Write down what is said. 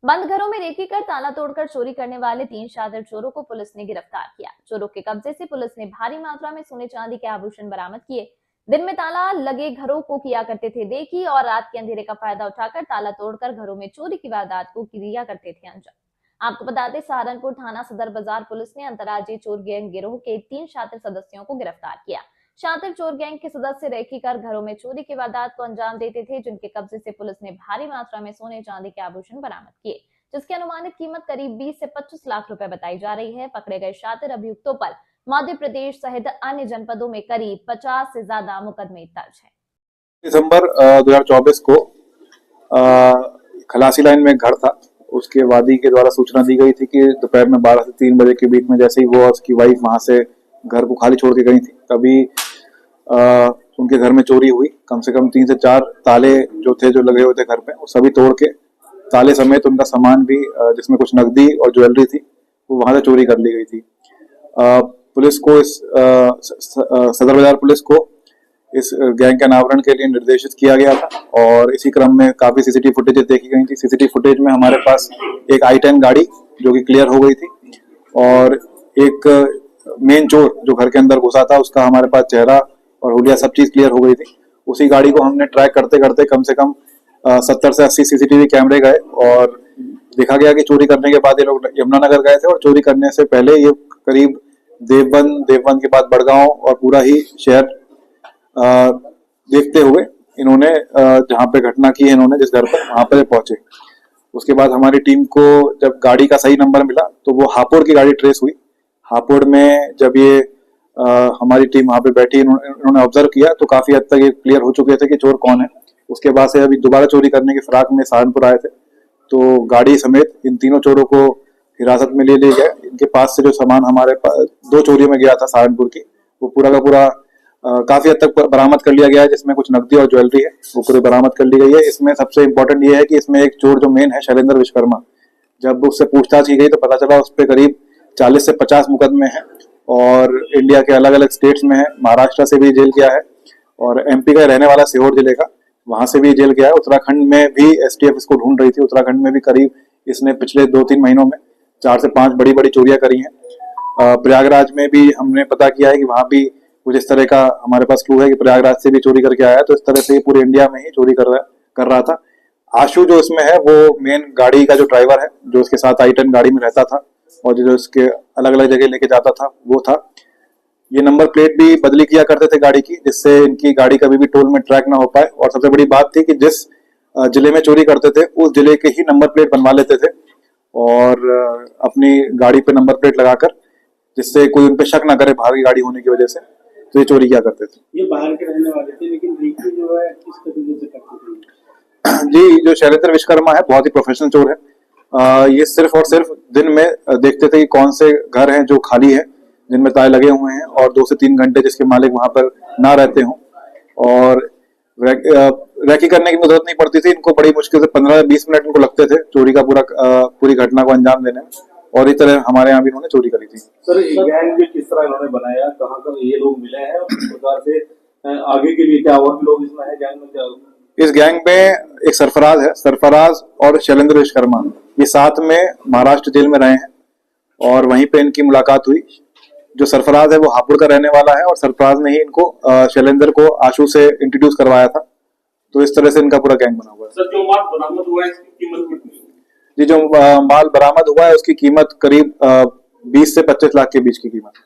बंद घरों में रेकी कर ताला तोड़कर चोरी करने वाले 3 शातिर चोरों को पुलिस ने गिरफ्तार किया। चोरों के कब्जे से पुलिस ने भारी मात्रा में सोने चांदी के आभूषण बरामद किए। दिन में ताला लगे घरों को किया करते थे देखी और रात के अंधेरे का फायदा उठाकर ताला तोड़कर घरों में चोरी की वारदात को किया करते थे अंजाम। आपको बता दें, सहारनपुर थाना सदर बाजार पुलिस ने अंतर्राज्यीय चोर गैंग गिरोह के 3 शातिर सदस्यों को गिरफ्तार किया। शातिर चोर गैंग के सदस्य रेकी कर घरों में चोरी की वारदात को अंजाम देते थे, जिनके कब्जे से पुलिस ने भारी मात्रा में सोने चांदी के आभूषण बरामद किए, जिसकी अनुमानित कीमत करीब 20 से 25 लाख रुपए बताई जा रही है। पकड़े गए शातिर अभियुक्तों पर मध्य प्रदेश सहित अन्य जनपदों में करीब 50 से ज्यादा मुकदमे दर्ज हैं। दिसंबर 2024 को खलासी लाइन में एक घर था, उसके वादी के द्वारा सूचना दी गई थी कि दोपहर में 12 से 3 बजे के बीच में जैसे ही वो और उसकी वाइफ वहां से घर को खाली छोड़ के गई थी, तभी उनके घर में चोरी हुई। कम से कम 3 से 4 ताले जो लगे हुए थे घर पे, वो सभी तोड़ के ताले समेत उनका सामान भी जिसमें कुछ नकदी और ज्वेलरी थी वो वहां से चोरी कर ली गई थी। पुलिस को सदर बाजार पुलिस को इस गैंग के अनावरण के लिए निर्देशित किया गया था और इसी क्रम में काफी सीसीटीवी फुटेज देखी गई थी। सीसीटीवी फुटेज में हमारे पास एक i10 गाड़ी जो कि क्लियर हो गई थी और एक मेन चोर जो घर के अंदर घुसा था उसका हमारे पास चेहरा और हुलिया सब चीज क्लियर हो गई थी। उसी गाड़ी को हमने ट्रैक करते करते कम से कम 70 से 80 सीसीटीवी कैमरे गए और देखा गया कि चोरी करने के बाद ये लोग यमुनानगर गए थे और चोरी करने से पहले ये करीब देवबंद के बाद बड़गांव और पूरा ही शहर देखते हुए इन्होंने जहां पे घटना की है, इन्होंने जिस घर पर वहां पर पहुंचे। उसके बाद हमारी टीम को जब गाड़ी का सही नंबर मिला तो वो हापुड़ की गाड़ी ट्रेस हुई। हापुड़ में जब ये हमारी टीम वहां पे बैठी, इन्होंने ऑब्जर्व किया तो काफी हद तक ये क्लियर हो चुके थे कि चोर कौन है। उसके बाद से अभी दोबारा चोरी करने की फिराक में सहारनपुर आए थे, तो गाड़ी समेत इन तीनों चोरों को हिरासत में ले गए। इनके पास से जो सामान हमारे पास 2 चोरियों में गया था सहारनपुर की, वो पूरा का पूरा काफी हद तक बरामद कर लिया गया है, जिसमें कुछ नकदी और ज्वेलरी है वो पूरी बरामद कर ली गई है। इसमें सबसे इम्पोर्टेंट ये है कि इसमें एक चोर जो मेन है शैलेंद्र विश्वकर्मा, जब उससे पूछताछ की गई तो पता चला उस पर करीब 40 से 50 मुकदमे हैं और इंडिया के अलग अलग स्टेट्स में है। महाराष्ट्र से भी जेल गया है और एमपी का रहने वाला सीहोर जिले का, वहां से भी जेल गया है। उत्तराखंड में भी एसटीएफ इसको ढूंढ रही थी। उत्तराखंड में भी करीब इसने पिछले 2-3 महीनों में 4 से 5 बड़ी बड़ी चोरियां करी हैं। प्रयागराज में भी हमने पता किया है कि वहां भी कुछ इस तरह का हमारे पास क्लू है कि प्रयागराज से भी चोरी करके आया है। तो इस तरह से पूरे इंडिया में ही चोरी कर रहा था। आशु जो इसमें है वो मेन गाड़ी का जो ड्राइवर है, जो उसके साथ i10 गाड़ी में रहता था और जो इसके अलग अलग जगह लेके जाता था वो था। ये नंबर प्लेट भी बदली किया करते थे गाड़ी की, जिससे इनकी गाड़ी कभी भी टोल में ट्रैक ना हो पाए। और सबसे बड़ी बात थी कि जिस जिले में चोरी करते थे उस जिले के ही नंबर प्लेट बनवा लेते थे और अपनी गाड़ी पे नंबर प्लेट लगाकर, जिससे कोई उन पे शक ना करे बाहर की गाड़ी होने की वजह से, तो ये चोरी किया करते थे। ये बाहर के रहने वाले थे, लेकिन रेकी जो है किस तरीके से करते थे? जी, जो शैलेंद्र विश्वकर्मा है बहुत ही प्रोफेशनल चोर है। ये सिर्फ और सिर्फ दिन में देखते थे कि कौन से घर हैं जो खाली है, जिनमें ताले लगे हुए हैं और 2 से 3 घंटे जिसके मालिक वहां पर ना रहते हों, और रैकी करने की जरूरत नहीं पड़ती थी इनको। बड़ी मुश्किल से 15 से 20 मिनट इनको लगते थे चोरी का पूरी घटना को अंजाम देने में, और इस तरह हमारे यहाँ भी इन्होंने चोरी करी थी। सर, गैंग किस तरह इन्होंने बनाया, कहाँ कहाँ ये लोग मिले हैं और किस प्रकार से आगे के लिए क्या और भी लोग इसमें है गैंग में? क्या इस गैंग में एक सरफराज है, सरफराज और शैलेंद्र विश्वकर्मा, ये साथ में महाराष्ट्र जेल में रहे हैं और वहीं पे इनकी मुलाकात हुई। जो सरफराज है वो हापुड़ का रहने वाला है और सरफराज ने ही इनको शैलेंद्र को आशु से इंट्रोड्यूस करवाया था। तो इस तरह से इनका पूरा गैंग बना हुआ है। सर, जो माल बरामद हुआ है इसकी कीमत कितनी है? जी, जो माल बरामद हुआ है उसकी कीमत करीब 20 से 25 लाख के बीच की कीमत है।